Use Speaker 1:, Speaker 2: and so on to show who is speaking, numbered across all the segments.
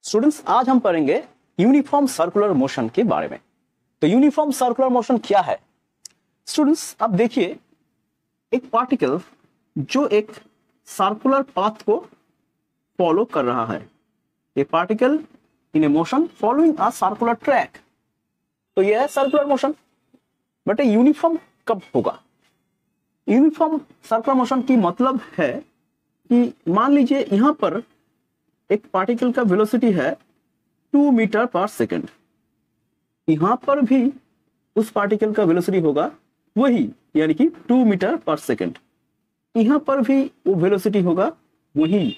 Speaker 1: Students, आज हम पढ़ेंगे यूनिफॉर्म सर्कुलर मोशन के बारे में। तो यूनिफॉर्म सर्कुलर मोशन क्या है? स्टूडेंट्स, अब देखिए, एक पार्टिकल जो एक सर्कुलर पाथ को फॉलो कर रहा है, ये particle in A motion following a circular track, तो यह है सर्कुलर मोशन। बट ये यूनिफॉर्म कब होगा? यूनिफॉर्म सर्कुलर मोशन की मतलब है कि मान लीजिए यहां पर एक पार्टिकल का वेलोसिटी है 2 मीटर पर सेकेंड, यहां पर भी उस पार्टिकल का वेलोसिटी होगा वही, यानी कि 2 मीटर पर सेकेंड, यहां पर भी वो वेलोसिटी होगा वही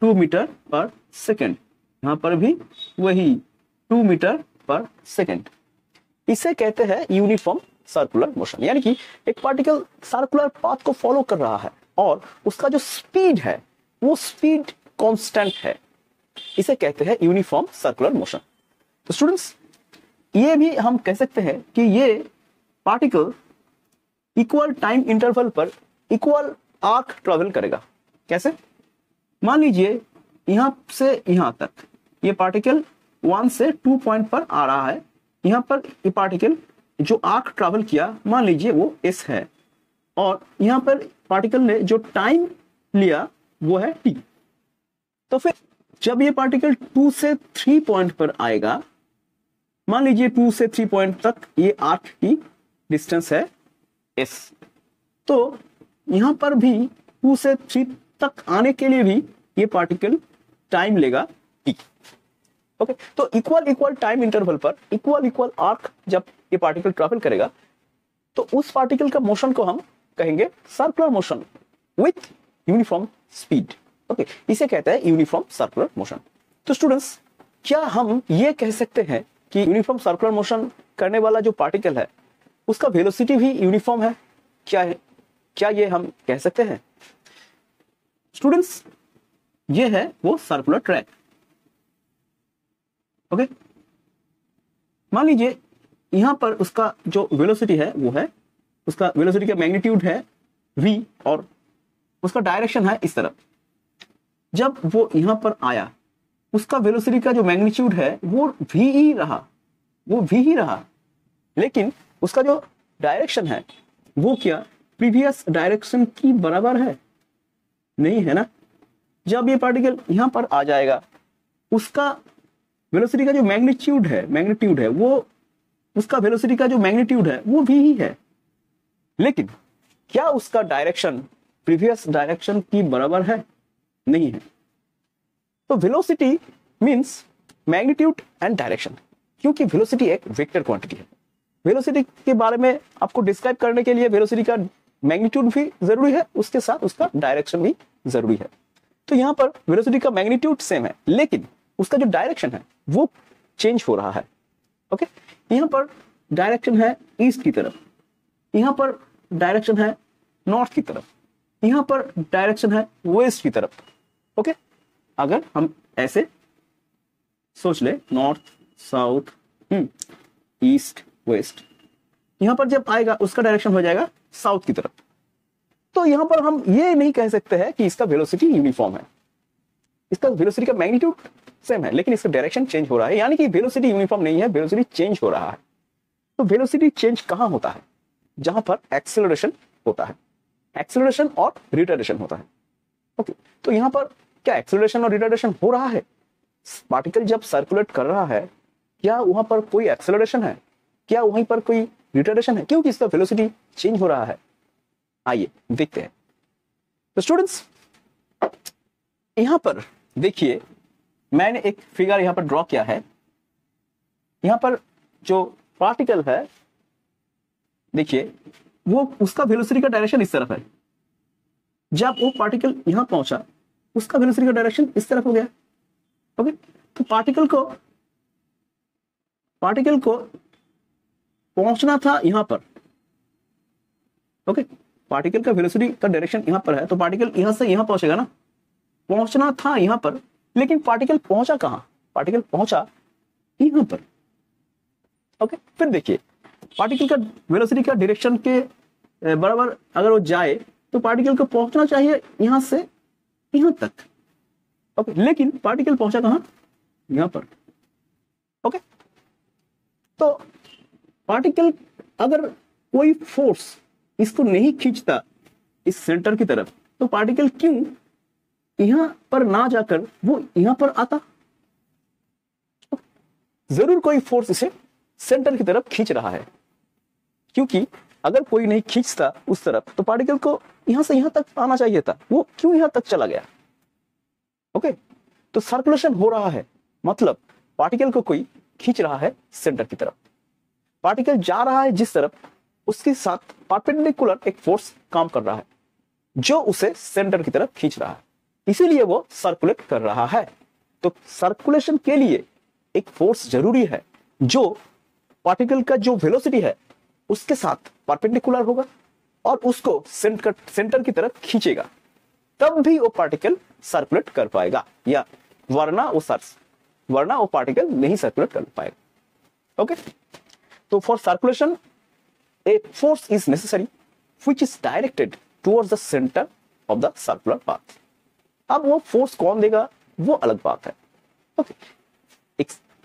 Speaker 1: 2 मीटर पर सेकेंड, यहां पर भी वही 2 मीटर पर सेकेंड। इसे कहते हैं यूनिफॉर्म सर्कुलर मोशन, यानी कि एक पार्टिकल सर्कुलर पाथ को फॉलो कर रहा है और उसका जो स्पीड है वो स्पीड कांस्टेंट है, इसे कहते हैं यूनिफॉर्म सर्कुलर मोशन। तो स्टूडेंट्स, ये भी हम कह सकते हैं कि ये पार्टिकल इक्वल टाइम इंटरवल पर इक्वल आर्क ट्रेवल करेगा। कैसे? मान लीजिए यहां से यहां तक ये पार्टिकल 1 से 2 पॉइंट पर आ रहा है, यहां पर ये पार्टिकल जो आर्क ट्रेवल किया मान लीजिए वो s है, और यहां पर पार्टिकल ने जो टाइम लिया वो है t। तो फिर जब ये पार्टिकल 2 से 3 पॉइंट पर आएगा, मान लीजिए 2 से 3 पॉइंट तक ये आर्क की डिस्टेंस है s, तो यहां पर भी 2 से 3 तक आने के लिए भी ये पार्टिकल टाइम लेगा t। ओके, तो इक्वल टाइम इंटरवल पर इक्वल आर्क जब ये पार्टिकल ट्रैवल करेगा तो उस पार्टिकल का मोशन को हम कहेंगे circular motion with uniform speed. Okay, इसे कहते हैं यूनिफॉर्म सर्कुलर मोशन। तो स्टूडेंट्स, क्या हम ये कह सकते हैं कि यूनिफॉर्म सर्कुलर मोशन करने वाला जो पार्टिकल है उसका वेलोसिटी भी यूनिफॉर्म है? क्या ये हम कह सकते हैं? स्टूडेंट्स, ये है वो सर्कुलर ट्रैक। ओके, मान लीजिए यहां पर उसका जो वेलोसिटी है वो है, उसका वेलोसिटी का मैग्नीट्यूड है v और उसका डायरेक्शन है इस तरफ। जब वो यहां पर आया उसका वेलोसिटी का जो मैग्नीट्यूड है वो v ही रहा, लेकिन उसका जो डायरेक्शन है वो क्या प्रीवियस डायरेक्शन की बराबर है? नहीं है ना। जब ये पार्टिकल यहां पर आ जाएगा उसका वेलोसिटी का जो मैग्नीट्यूड है वो उसका वेलोसिटी का जो मैग्नीट्यूड है वो भी ही है, लेकिन क्या उसका डायरेक्शन प्रीवियस डायरेक्शन की बराबर है? नहीं है। तो velocity means magnitude and direction, क्योंकि वेलोसिटी एक वेक्टर क्वांटिटी है। वेलोसिटी के बारे में आपको डिस्क्राइब करने के लिए वेलोसिटी का मैग्नीट्यूड भी जरूरी है, उसके साथ उसका डायरेक्शन भी जरूरी है। तो यहां पर वेलोसिटी का मैग्नीट्यूड सेम है, लेकिन उसका जो डायरेक्शन है वो चेंज हो रहा है। ओके, यहां पर डायरेक्शन है ईस्ट की तरफ, यहां पर डायरेक्शन है नॉर्थ की तरफ, यहां पर डायरेक्शन है वेस्ट की तरफ। ओके, अगर हम ऐसे सोच ले, नॉर्थ साउथ ईस्ट वेस्ट, यहां पर जब आएगा उसका डायरेक्शन हो जाएगा साउथ की तरफ। तो यहां पर हम ये नहीं कह सकते हैं कि इसका वेलोसिटी यूनिफॉर्म है, इसका वेलोसिटी का मैग्नीट्यूड सेम है लेकिन इसका डायरेक्शन चेंज हो रहा है, यानी कि वेलोसिटी यूनिफॉर्म नहीं है, वेलोसिटी चेंज हो रहा है। तो वेलोसिटी चेंज कहां होता है? जहां पर एक्सेलरेशन होता है, एक्सेलरेशन और रिटार्डेशन होता है। ओके, तो यहां पर क्या एक्सेलरेशन और रिटार्डेशन हो रहा है? पार्टिकल जब सर्कुलेट कर रहा है क्या वहां पर कोई एक्सेलरेशन है? क्या वहीं पर कोई रिटार्डेशन है? क्योंकि इसका वेलोसिटी चेंज हो रहा है। आइए देखते हैं। तो स्टूडेंट्स, यहां पर देखिए, मैंने एक फिगर यहां पर ड्रॉ किया है। यहां पर जो पार्टिकल है देखिए, वो उसका वेलोसिटी का डायरेक्शन इस तरफ है। जब वो पार्टिकल यहां पहुंचा उसका वेलोसिटी का डायरेक्शन इस तरफ हो गया। ओके, तो पार्टिकल को पहुंचना था यहां पर। ओके, पार्टिकल का वेलोसिटी का डायरेक्शन यहां पर है, तो पार्टिकल यहां से यहां पहुंचेगा ना, पहुंचना था यहां पर, लेकिन पार्टिकल पहुंचा कहां? पार्टिकल पहुंचा यहां पर। ओके, फिर देखिए, पार्टिकल का वेलोसिटी का डायरेक्शन के बराबर अगर वो जाए तो पार्टिकल को पहुंचना चाहिए यहां से यहां तक। ओके, लेकिन पार्टिकल पहुंचा कहां? यहां पर। ओके, तो पार्टिकल अगर कोई फोर्स इसको नहीं खींचता इस सेंटर की तरफ, तो पार्टिकल क्यों यहां पर ना जाकर वो यहां पर आता? जरूर कोई फोर्स इसे सेंटर की तरफ खींच रहा है, क्योंकि अगर कोई नहीं खींचता उस तरफ तो पार्टिकल को यहां से यहां तक आना चाहिए था, वो क्यों यहां तक चला गया? ओके, तो सर्कुलेशन हो रहा है, मतलब पार्टिकल को कोई खींच रहा है सेंटर की तरफ। पार्टिकल जा रहा है जिस तरफ, उसके साथ परपेंडिकुलर एक फोर्स काम कर रहा है जो उसे सेंटर की तरफ खींच रहा है, इसीलिए वो सर्कुलेट कर रहा है। तो सर्कुलेशन के लिए एक फोर्स जरूरी है जो पार्टिकल का जो वेलोसिटी है उसके साथ परपेंडिकुलर होगा और उसको सेंटर की तरफ खींचेगा, तब भी वो पार्टिकल सर्कुलेट कर पाएगा, या वरना वो पार्टिकल नहीं सर्कुलेट कर पाएगा। ओके, तो for circulation a force is necessary which is directed towards the center of the circular path। अब वो फोर्स कौन देगा वो अलग बात है। ओके,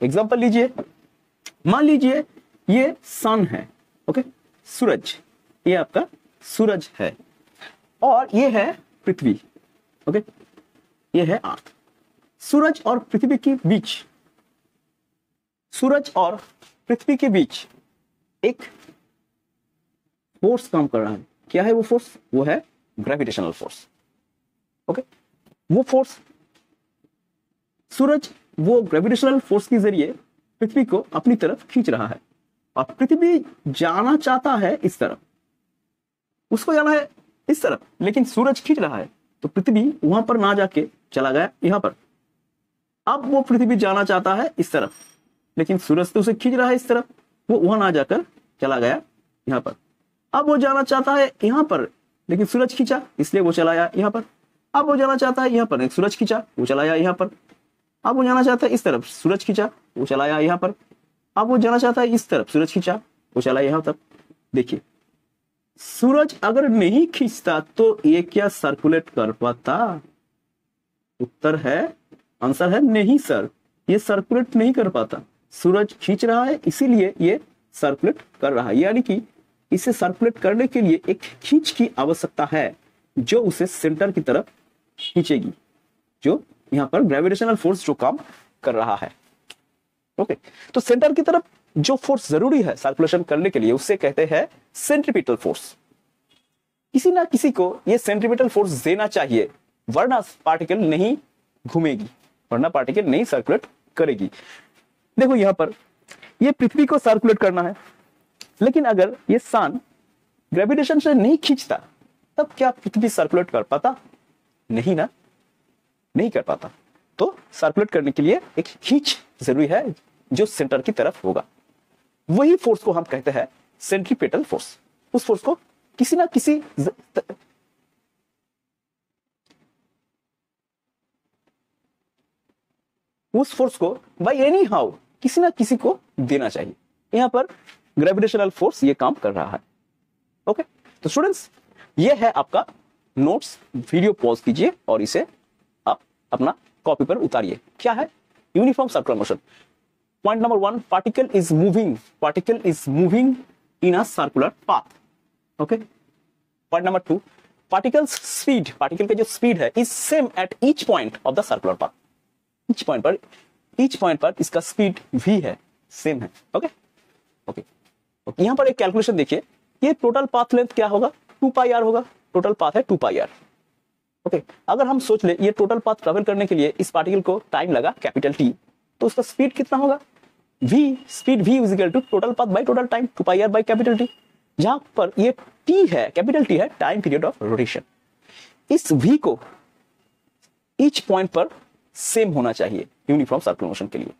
Speaker 1: एग्जांपल लीजिए, मान लीजिए ये सन है। ओके, सूरज, ये आपका सूरज है और ये है पृथ्वी। ओके, ये है अर्थ। सूरज और पृथ्वी के बीच एक फोर्स काम कर रहा है। क्या है वो फोर्स? वो है ग्रेविटेशनल फोर्स। ओके, वो फोर्स सूरज वो ग्रेविटेशनल फोर्स के जरिए पृथ्वी को अपनी तरफ खींच रहा है और पृथ्वी जाना चाहता है इस तरफ, उसको जाना है इस तरफ, लेकिन सूरज खींच रहा है तो पृथ्वी वहां पर ना जाके चला गया यहां पर। अब वो पृथ्वी जाना चाहता है इस तरफ, लेकिन सूरज तो उसे खींच रहा है इस तरफ, वो वहां ना जाकर चला गया यहां पर। अब वो जाना चाहता है यहां पर, लेकिन सूरज खींचा इसलिए वो चला आया यहां पर। अब वो जाना चाहता है यहां पर, सूरज खींचा वो चला आया यहां पर। अब वो जाना चाहता है इस तरफ, सूरज खींचा वो चला आया यहां पर। अब वो जाना चाहता है इस तरफ, सूरज खींचा वो चला यहां तक। देखिए, सूरज अगर नहीं खींचता तो ये क्या सर्कुलेट कर पाता? उत्तर है, आंसर है नहीं सर, ये सर्कुलेट नहीं कर पाता। सूरज खींच रहा है इसीलिए ये सर्कुलेट कर रहा है, यानी कि इसे सर्कुलेट करने के लिए एक खींच की आवश्यकता है जो उसे सेंटर की तरफ खींचेगी, जो यहां पर ग्रेविटेशनल फोर्स जो काम कर रहा है। ओके, तो सेंटर की तरफ जो फोर्स जरूरी है सर्कुलेशन करने के लिए उसे कहते हैं सेंट्रीपिटल फोर्स। किसी ना किसी को यह सेंट्रीपिटल फोर्स देना चाहिए, वरना पार्टिकल नहीं घूमेगी, वरना पार्टिकल नहीं सर्कुलेट करेगी। देखो यहां पर यह पृथ्वी को सर्कुलेट करना है, लेकिन अगर ये सन ग्रेविटेशन से नहीं खींचता तब क्या पृथ्वी सर्कुलेट कर पाता? नहीं ना, नहीं कर पाता। तो सर्कुलेट करने के लिए एक खींच जरूरी है जो सेंटर की तरफ होगा। वही फोर्स को हम कहते हैं सेंट्रीपिटल फोर्स। उस फोर्स को किसी ना किसी उस फोर्स को बाय एनी हाउ किसी ना किसी को देना चाहिए। यहां पर ग्रेविटेशनल फोर्स ये काम कर रहा है। ओके, तो स्टूडेंट्स ये है आपका नोट्स। वीडियो पॉज कीजिए और इसे आप अपना कॉपी पर उतारिए। क्या है? Uniform circular motion. Point number 1, particle is moving in a circular path. Okay, point number 2, particle का जो स्पीड है is same at each point of the circular path. Each point पर इसका स्पीड v है, same है। Okay, यहां पर एक कैलकुलेशन देखिए, ये टोटल पाथ लेंथ क्या होगा? 2 पाई r होगा। टोटल पाथ है 2 पाई r। ओके, अगर हम सोच ले ये टोटल पाथ ट्रेवल करने के लिए इस पार्टिकल को टाइम लगा कैपिटल T, तो उसका स्पीड कितना होगा? Speed v is equal to total path by total time, 2 pi r by capital T। जहां पर ये T है, कैपिटल T है टाइम पीरियड ऑफ रोटेशन। इस v को ईच पॉइंट पर सेम होना चाहिए यूनिफॉर्म सर्कुलर मोशन के लिए।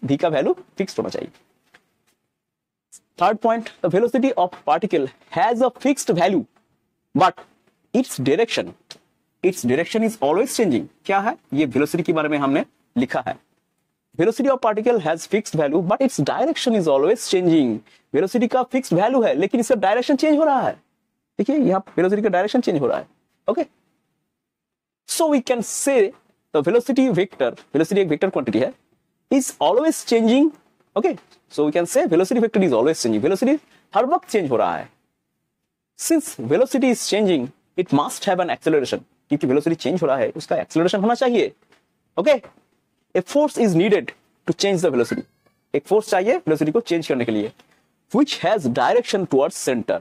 Speaker 1: v का वैल्यू फिक्स्ड होना चाहिए। Third point, the velocity of particle has a fixed value but its direction is always changing. क्या है? ये वेलोसिटी के बारे में हमने लिखा है। Velocity of particle has fixed value but its direction is always changing. Velocity का फिक्स्ड वैल्यू है लेकिन इसका डायरेक्शन चेंज हो रहा है। देखिए यहां वेलोसिटी का डायरेक्शन चेंज हो रहा है। Okay, so we can say the velocity एक वेक्टर क्वांटिटी है is always changing. Okay, so we can say velocity vector is always changing. Velocity हर वक्त चेंज हो रहा है. Since velocity is changing, it must have an acceleration. क्योंकि velocity change हो रहा है, उसका acceleration होना चाहिए. Okay, a force is needed to change the velocity. एक force चाहिए velocity को change करने के लिए, which has direction towards center.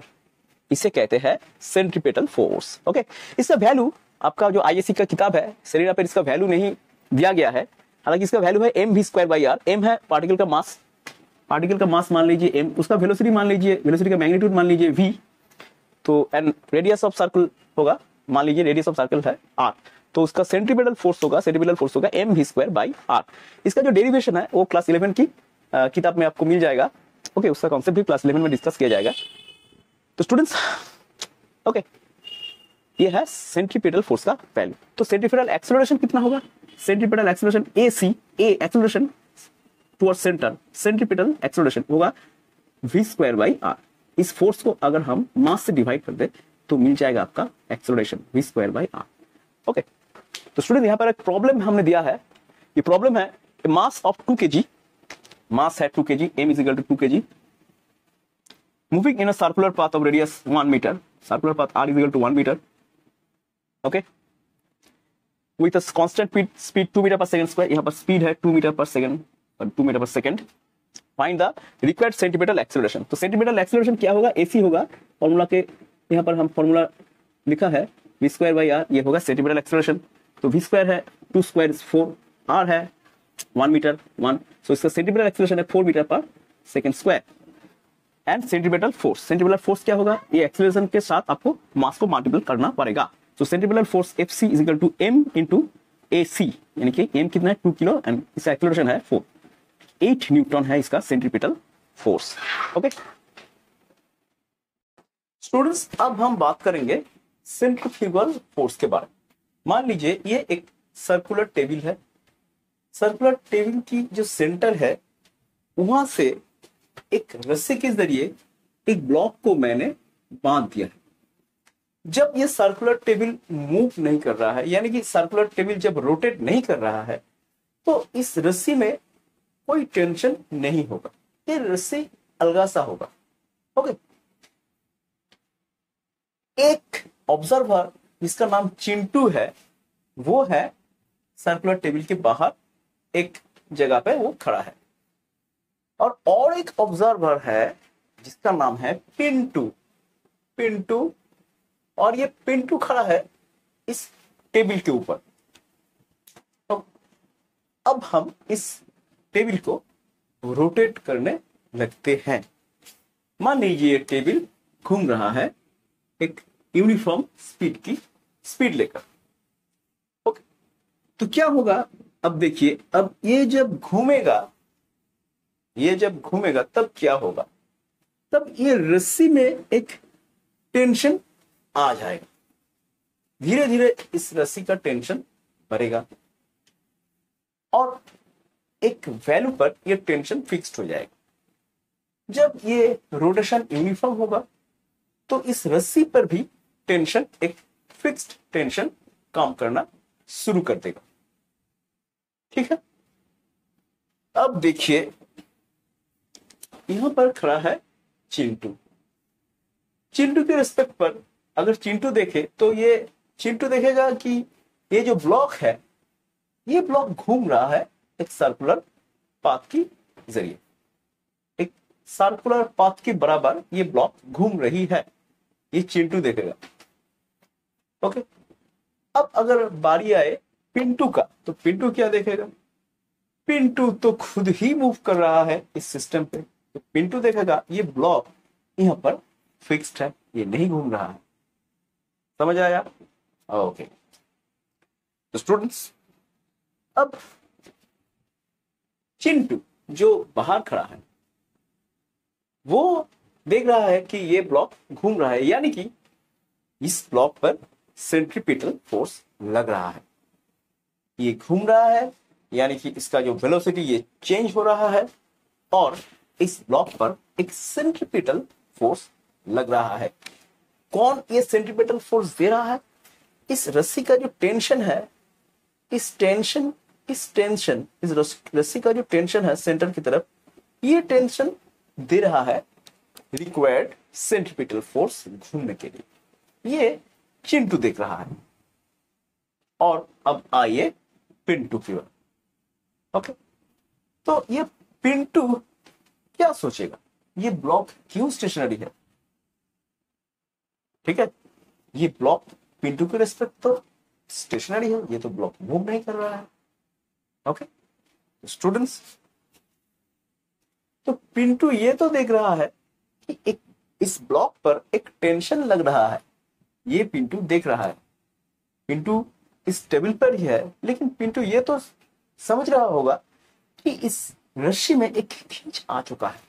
Speaker 1: इसे कहते हैं सेंट्रीपेटल फोर्स. ओके, इसका वैल्यू आपका जो आईएससी का किताब है सेलेना पर इसका वैल्यू नहीं दिया गया है. हालांकि इसका वैल्यू है mv²/r. m है पार्टिकल का मास, पार्टिकल का मास मान लीजिए m, उसका वेलोसिटी मान लीजिए, वेलोसिटी का मैग्नीट्यूड मान लीजिए v, तो एंड रेडियस ऑफ सर्कल होगा, मान लीजिए रेडियस ऑफ सर्कल है r, तो उसका सेंट्रीपेटल फोर्स होगा mv²/r. इसका जो डेरिवेशन है वो क्लास 11 की किताब में आपको मिल जाएगा. ओके, उसका कॉन्सेप्ट भी क्लास 11 में डिस्कस किया जाएगा. तो स्टूडेंट्स, ओके, ये है सेंट्रीपेटल फोर्स का वैल्यू. तो सेंट्रीपेटल एक्सेलरेशन कितना होगा? Centripetal acceleration AC, A acceleration toward centre, centripetal acceleration होगा v²/r. इस फोर्स को अगर हम मास से डिवाइड कर दे तो मिल जाएगा आपका एक्सेलरेशन v²/r. ओके, तो स्टूडेंट यहाँ पर एक प्रॉब्लम हमने दिया है. ये प्रॉब्लम है मास ऑफ 2 kg, मास है 2 kg, m = 2 kg, moving in a circular path of radius 1 meter, circular path r = 1 meter. Okay, with a constant speed 2 meter per second square. यहाँ पर speed है 2 meter per second, 2 meter per second. Find the required centripetal acceleration. तो centripetal acceleration क्या होगा? AC होगा. Formula के यहाँ पर हम फॉर्मूला लिखा है v²/r, ये होगा centripetal acceleration. तो v² है 2² is 4, r है 1 meter 1, so इसका centripetal acceleration है 4 meter per second square. And centripetal force, centripetal force क्या होगा? ये एक्सेलरेशन के साथ आपको मास को मल्टीपल करना पड़ेगा. तो centripetal force Fc = m × AC, यानी कि m कितना है 2 किलो एंड इसका एक्सेलरेशन है 4, 8 न्यूटन है इसका सेंट्रीपेटल फोर्स. ओके स्टूडेंट्स, अब हम बात करेंगे सेंट्रीफ्यूगल फोर्स के बारे में. मान लीजिए ये एक सर्कुलर टेबल है. सर्कुलर टेबल की जो सेंटर है वहां से एक रस्सी के जरिए एक ब्लॉक को मैंने बांध दिया है. जब ये सर्कुलर टेबल मूव नहीं कर रहा है, यानी कि सर्कुलर टेबल जब रोटेट नहीं कर रहा है, तो इस रस्सी में कोई टेंशन नहीं होगा, ये रस्सी अलगा सा होगा. ओके, एक ऑब्जर्वर जिसका नाम चिंटू है, वो है सर्कुलर टेबल के बाहर एक जगह पे वो खड़ा है, और एक ऑब्जर्वर है जिसका नाम है पिंटू. पिंटू, और ये पिंटू खड़ा है इस टेबल के ऊपर. तो अब हम इस टेबल को रोटेट करने लगते हैं. मान लीजिए ये टेबल घूम रहा है एक यूनिफॉर्म स्पीड की स्पीड लेकर. ओके, तो क्या होगा? अब देखिए, अब ये जब घूमेगा, ये जब घूमेगा तब क्या होगा? तब ये रस्सी में एक टेंशन आ जाएगा. धीरे धीरे इस रस्सी का टेंशन बढ़ेगा और एक वैल्यू पर ये टेंशन फिक्स्ड हो जाएगा. जब ये रोटेशन यूनिफॉर्म होगा तो इस रस्सी पर भी टेंशन, एक फिक्स्ड टेंशन काम करना शुरू कर देगा. ठीक है, अब देखिए यहां पर खड़ा है चिंटू. चिंटू के रिस्पेक्ट पर अगर चिंटू देखे तो ये चिंटू देखेगा कि ये जो ब्लॉक है, ये ब्लॉक घूम रहा है एक सर्कुलर पाथ की जरिए. एक सर्कुलर पाथ के बराबर ये ब्लॉक घूम रही है, ये चिंटू देखेगा. ओके, अब अगर बारी आए पिंटू का, तो पिंटू क्या देखेगा? पिंटू तो खुद ही मूव कर रहा है इस सिस्टम पे, तो पिंटू देखेगा ये ब्लॉक यहां पर फिक्स्ड है, ये नहीं घूम रहा है. समझ आया? ओके, तो स्टूडेंट्स, अब चिंटू जो बाहर खड़ा है वो देख रहा है कि ये ब्लॉक घूम रहा है, यानी कि इस ब्लॉक पर सेंट्रीपिटल फोर्स लग रहा है. ये घूम रहा है, यानी कि इसका जो वेलोसिटी ये चेंज हो रहा है, और इस ब्लॉक पर एक सेंट्रीपिटल फोर्स लग रहा है. कौन ये सेंट्रीपिटल फोर्स दे रहा है? इस रस्सी का जो टेंशन है, इस टेंशन इस टेंशन, इस रस्सी का जो टेंशन है सेंटर की तरफ, ये टेंशन दे रहा है रिक्वायर्ड सेंट्रीपिटल फोर्स घूमने के लिए। ये चिंटू देख रहा है। और अब आइए पिंटू की ओर। ओके, तो ये पिंटू क्या सोचेगा, ये ब्लॉक क्यों स्टेशनरी है? ठीक है, ये ब्लॉक पिंटू के रेस्पेक्ट तो स्टेशनरी है, ये तो ब्लॉक मूव नहीं कर रहा है। ओके स्टूडेंट्स, तो पिंटू ये तो देख रहा है कि एक इस ब्लॉक पर एक टेंशन लग रहा है, ये पिंटू देख रहा है। पिंटू इस टेबल पर ही है, लेकिन पिंटू ये तो समझ रहा होगा कि इस रस्सी में एक खींच आ चुका है,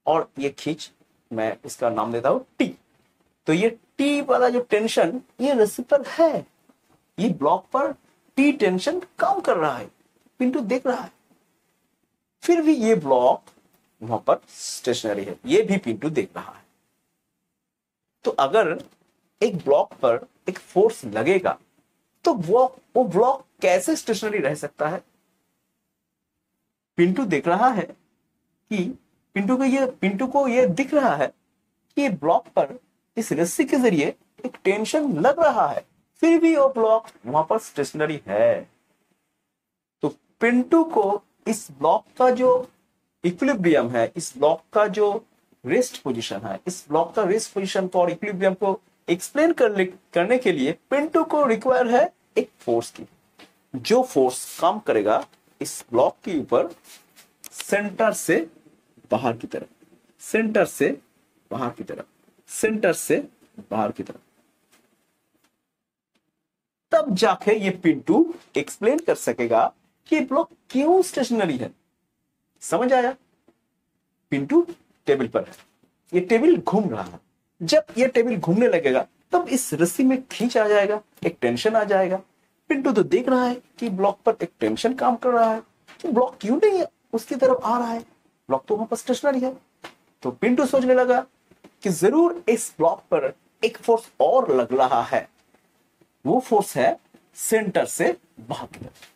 Speaker 1: और ये खींच मैं इसका नाम देता हूं टी। तो ये टी वाला जो टेंशन ये रस्सी पर है, ये ब्लॉक पर टी टेंशन काम कर रहा है, पिंटू देख रहा है। फिर भी ये ब्लॉक वहां पर स्टेशनरी है, ये भी पिंटू देख रहा है। तो अगर एक ब्लॉक पर एक फोर्स लगेगा तो वो ब्लॉक कैसे स्टेशनरी रह सकता है? पिंटू देख रहा है कि पिंटू को ये दिख रहा है कि ब्लॉक पर इस रस्सी के जरिए एक टेंशन लग रहा है, फिर भी वो ब्लॉक वहां पर स्टेशनरी है। तो पिंटू को इस ब्लॉक का जो इक्विलिब्रियम है, इस ब्लॉक का जो रेस्ट पोजीशन है, इस ब्लॉक का रेस्ट पोजीशन और इक्विलिब्रियम को एक्सप्लेन करने के लिए पिंटू को रिक्वायर है एक फोर्स की, जो फोर्स काम करेगा इस ब्लॉक के ऊपर सेंटर से बाहर की तरफ, सेंटर से बाहर की तरफ, सेंटर से बाहर की तरफ। तब जाके ये पिंटू एक्सप्लेन कर सकेगा कि ब्लॉक क्यों स्टेशनरी है। समझ आया? पिंटू टेबल पर है, ये टेबल घूम रहा है। जब ये टेबल घूमने लगेगा तब इस रस्सी में खींच आ जाएगा, एक टेंशन आ जाएगा। पिंटू तो देख रहा है कि ब्लॉक पर एक टेंशन काम कर रहा है, तो ब्लॉक क्यों नहीं उसकी तरफ आ रहा है, ब्लॉक तो वहां पर स्टेशनरी है। तो पिंटू सोचने लगा कि जरूर इस ब्लॉक पर एक फोर्स और लग रहा है, वो फोर्स है सेंटर से बाहर की तरफ।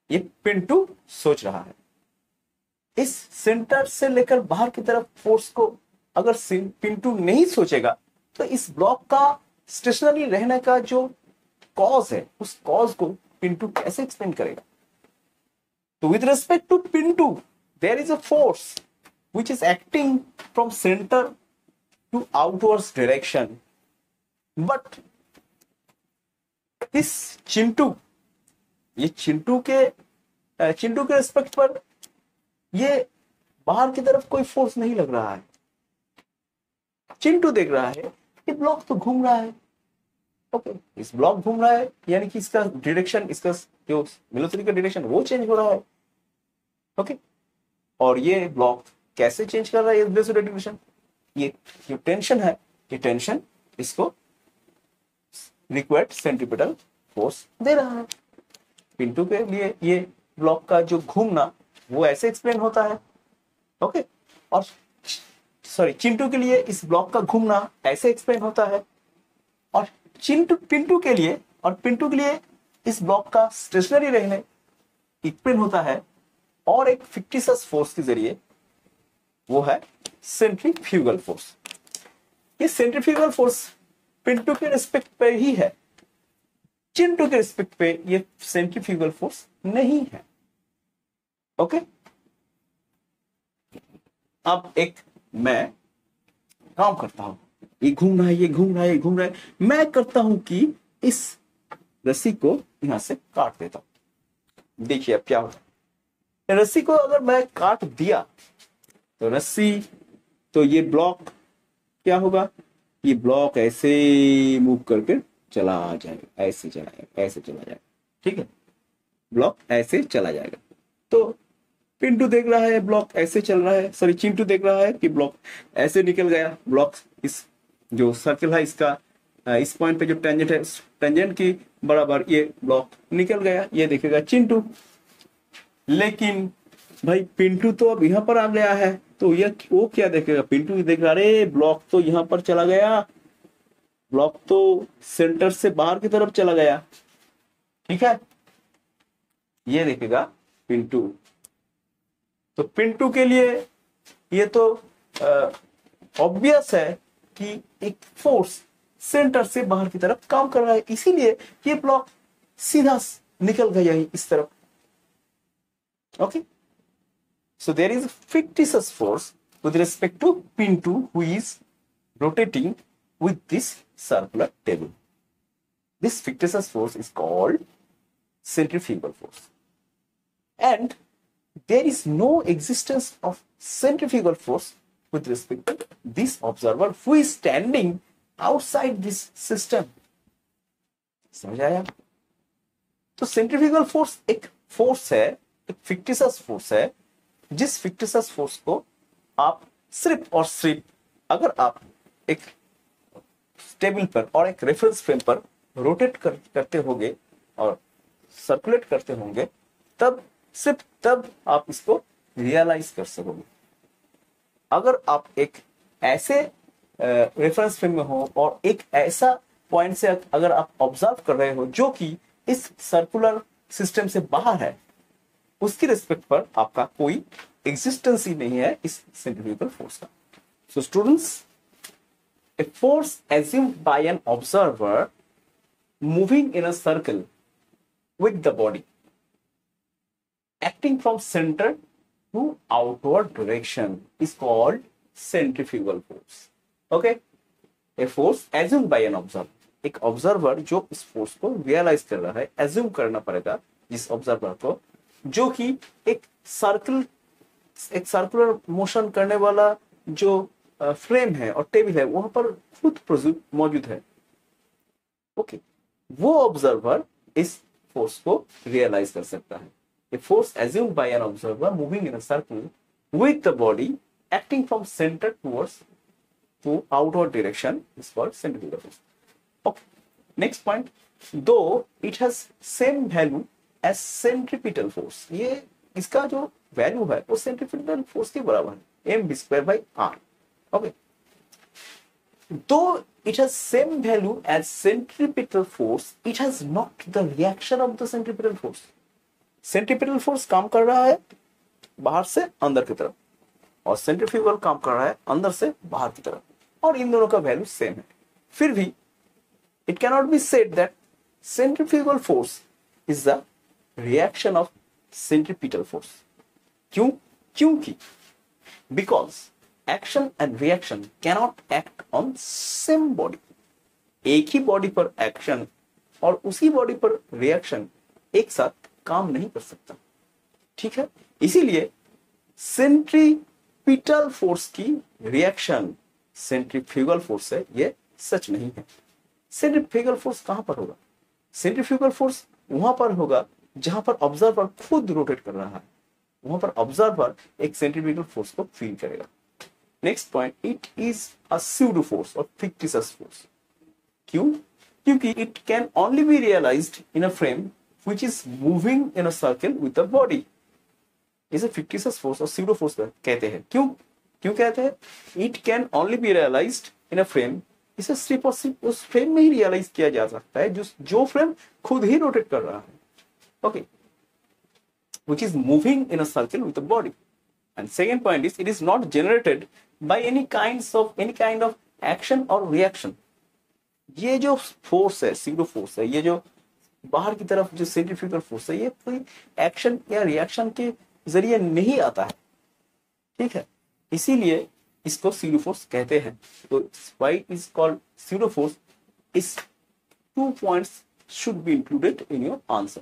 Speaker 1: ये पिंटू सोच रहा है। इस सेंटर से लेकर बाहर की तरफ फोर्स को अगर पिंटू नहीं सोचेगा तो इस ब्लॉक का स्टेशनरी रहने का जो कॉज है, उस कॉज को पिंटू कैसे एक्सप्लेन करेगा? तो with respect to Pintu there is a force which is acting from centre to outwards direction, but this Chintu, ये चिंटू के रिस्पेक्ट पर ये बाहर की तरफ कोई फोर्स नहीं लग रहा है। चिंटू देख रहा है कि ब्लॉक तो घूम रहा है। ओके, इस ब्लॉक घूम रहा है यानी कि इसका डायरेक्शन, इसका जो वेलोसिटी का डायरेक्शन वो चेंज हो रहा है। ओके, और ये ब्लॉक कैसे चेंज कर रहा है वेलोसिटी डायरेक्शन? ये जो टेंशन है, ये टेंशन इसको रिक्वायर्ड सेंट्रीपिटल फोर्स दे रहा है। पिंटू के लिए ये ब्लॉक का जो घूमना वो ऐसे एक्सप्लेन होता है। ओके, और चिंटू के लिए इस ब्लॉक का घूमना ऐसे एक्सप्लेन होता है, और पिंटू के लिए इस ब्लॉक का स्टेशनरी रहने एक्सप्लेन होता है और एक फिक्टिशियस फोर्स के जरिए, वो है सेंट्रीफ्यूगल फोर्स। ये सेंट्रीफ्यूगल फोर्स पिंटू के रिस्पेक्ट पे ही है, चिंटू के रिस्पेक्ट पे ये सेंट्रीफ्यूगल फोर्स नहीं है। ओके, अब एक मैं काम करता हूं, ये घूम रहा है, ये घूम रहा है, ये घूम रहा है, मैं करता हूं कि इस रस्सी को यहां से काट देता हूं। देखिए अब क्या होगा, रस्सी को अगर मैं काट दिया तो रस्सी, तो ये ब्लॉक क्या होगा, ये ब्लॉक ऐसे मूव करके चला जाएगा, ऐसे चला जाएगा, ऐसे चला जाएगा। ठीक है, ब्लॉक ऐसे चला जाएगा। तो पिंटू देख रहा है ब्लॉक ऐसे चल रहा है, सॉरी चिंटू देख रहा है कि ब्लॉक ऐसे निकल गया, ब्लॉक इस जो सर्कल है इसका इस पॉइंट पे जो टेंजेंट है, टेंजेंट की बराबर ये ब्लॉक निकल गया, ये देखेगा चिंटू। लेकिन भाई पिंटू तो अब यहाँ पर आ गया है, तो ये वो क्या देखेगा, पिंटू देख रहा, अरे ब्लॉक तो यहाँ पर चला गया, ब्लॉक तो सेंटर से बाहर की तरफ चला गया। ठीक है, ये देखेगा पिन 2। तो पिन 2 के लिए ये तो ऑब्वियस है कि एक फोर्स सेंटर से बाहर की तरफ काम कर रहा है, इसीलिए ये ब्लॉक सीधा निकल गया है इस तरफ। Okay, so there is fictitious force with respect to pin 2 who is rotating with this circular table. This fictitious force is called centrifugal force, and there is no existence of centrifugal force with respect to this observer who is standing outside this system. समझ आया? तो centrifugal force एक force है, एक fictitious force है, जिस fictitious force को आप सिर्फ और सिर्फ अगर आप एक टेबल पर और एक रेफरेंस फ्रेम पर रोटेट करते होंगे और सर्कुलेट करते होंगे, तब सिर्फ तब आप इसको रियलाइज कर सकोगे। अगर आप एक ऐसे रेफरेंस फ्रेम में हो और एक ऐसा पॉइंट से अगर आप ऑब्जर्व कर रहे हो जो कि इस सर्कुलर सिस्टम से बाहर है, उसकी रिस्पेक्ट पर आपका कोई एग्जिस्टेंस ही नहीं है इस सेंट्रीफ्यूगल फोर्स का। So students, a force assumed by an observer moving in a circle with the body acting from center to outward direction is called centrifugal force. Okay, a force assumed by an observer, एक observer जो इस force को realise कर रहा है, assume करना पड़ेगा जिस ऑब्जर्वर को, जो कि एक सर्कुलर मोशन करने वाला जो फ्रेम है और टेबल है वहां पर खुद मौजूद है। ओके, वो ऑब्जर्वर इस फोर्स को रियलाइज कर सकता है। A force assumed by an observer moving in a circle with the body acting from center to outward direction is called centrifugal force. Okay, next point, though it has same value as centripetal force, ये इसका जो value है वो centripetal force के बराबर है, mv²/r. Okay, though it has same value as centripetal force, it has not the reaction of the centripetal force. Centripetal force काम कर रहा है बाहर से अंदर की तरफ और सेंट्रीफ्यूगल काम कर रहा है अंदर से बाहर की तरफ, और इन दोनों का वैल्यू सेम है। फिर भी it can not be said that centrifugal force is the reaction of centripetal force. क्यों? क्योंकि because action and reaction cannot act on same body. एक ही बॉडी पर एक्शन और उसी बॉडी पर रिएक्शन एक साथ काम नहीं कर सकता। ठीक है, इसीलिए सेंट्रीपिटल फोर्स की रिएक्शन सेंट्रीफ्यूगल फोर्स से ये सच नहीं है। सेंट्रीफ्यूगल फोर्स कहां पर होगा? सेंट्रीफ्यूगल फोर्स वहां पर होगा जहां पर ऑब्जर्वर खुद रोटेट कर रहा है, वहां पर ऑब्जर्वर एक सेंट्रीफ्यूगल फोर्स को फील करेगा। Next point, it is a pseudo force और फिक्टिशियस फोर्स। क्यों? क्योंकि it can only be realised in a frame which is moving in a circle with the body. इसे fictitious force और pseudo force कहते हैं। क्यों कहते हैं? It can only be realized in a frame. इसे सिर्फ और सिर्फ उस फ्रेम में ही रियलाइज किया जा सकता है जो फ्रेम खुद ही रोटेट कर रहा है। Okay, which is moving in a circle with the body. And second point is, it is not generated by any kind of action or reaction. ये जो फोर्स है, pseudo force है, ये जो बाहर की तरफ जो सेंट्रीफ्यूगल फोर्स है, ये कोई एक्शन या रिएक्शन के जरिए नहीं आता है। ठीक है, इसीलिए इसको स्यूडो फोर्स कहते हैं। तो why is called pseudo force, इस 2 points should be included in your answer.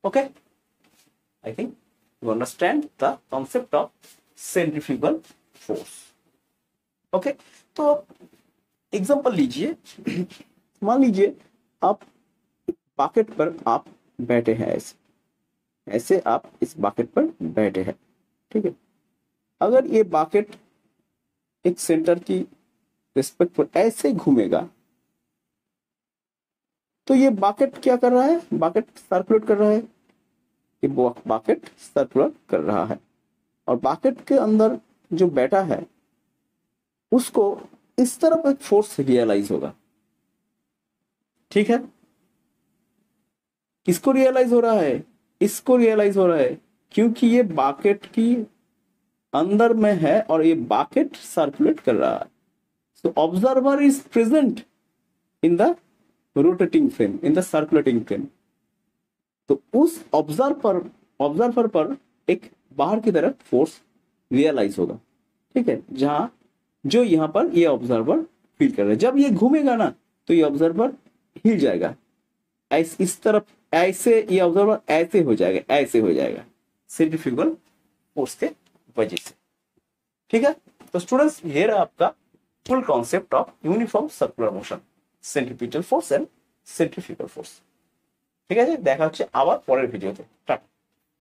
Speaker 1: Okay, I think you understand the concept of centrifugal force. Okay, तो एग्जांपल लीजिए। मान लीजिए आप बकेट पर आप बैठे हैं, ऐसे आप इस बकेट पर बैठे हैं। ठीक है, अगर ये बकेट एक सेंटर की रिस्पेक्ट पर ऐसे घूमेगा तो ये बकेट क्या कर रहा है? बकेट सर्कुलेट कर रहा है, ये बकेट सर्कुलेट कर रहा है, और बकेट के अंदर जो बैठा है उसको इस तरफ एक फोर्स रियलाइज होगा। ठीक है, किसको रियलाइज हो रहा है? इसको रियलाइज हो रहा है क्योंकि ये बकेट की अंदर में है और ये बकेट सर्कुलेट कर रहा है। So observer is present in the rotating frame, in the circulating frame. तो उस ऑब्जर्वर पर एक बाहर की तरफ फोर्स रियलाइज होगा, ठीक है, जहां जो यहां पर ये ऑब्जर्वर फील कर रहा है। जब ये घूमेगा ना तो ये ऑब्जर्वर हिल जाएगा, इस तरफ ऐसे, ये ऑब्जर्वर ऐसे हो जाएगा, ऐसे हो जाएगा सेंट्रीफ्यूगल फोर्स के वजह से, ठीक है। तो स्टूडेंट्स ये रहा आपका full concept of uniform circular motion, centripetal force and centrifugal force. ঠিক আছে, দেখা হচ্ছে আবার পরের ভিডিওতে। টাটা।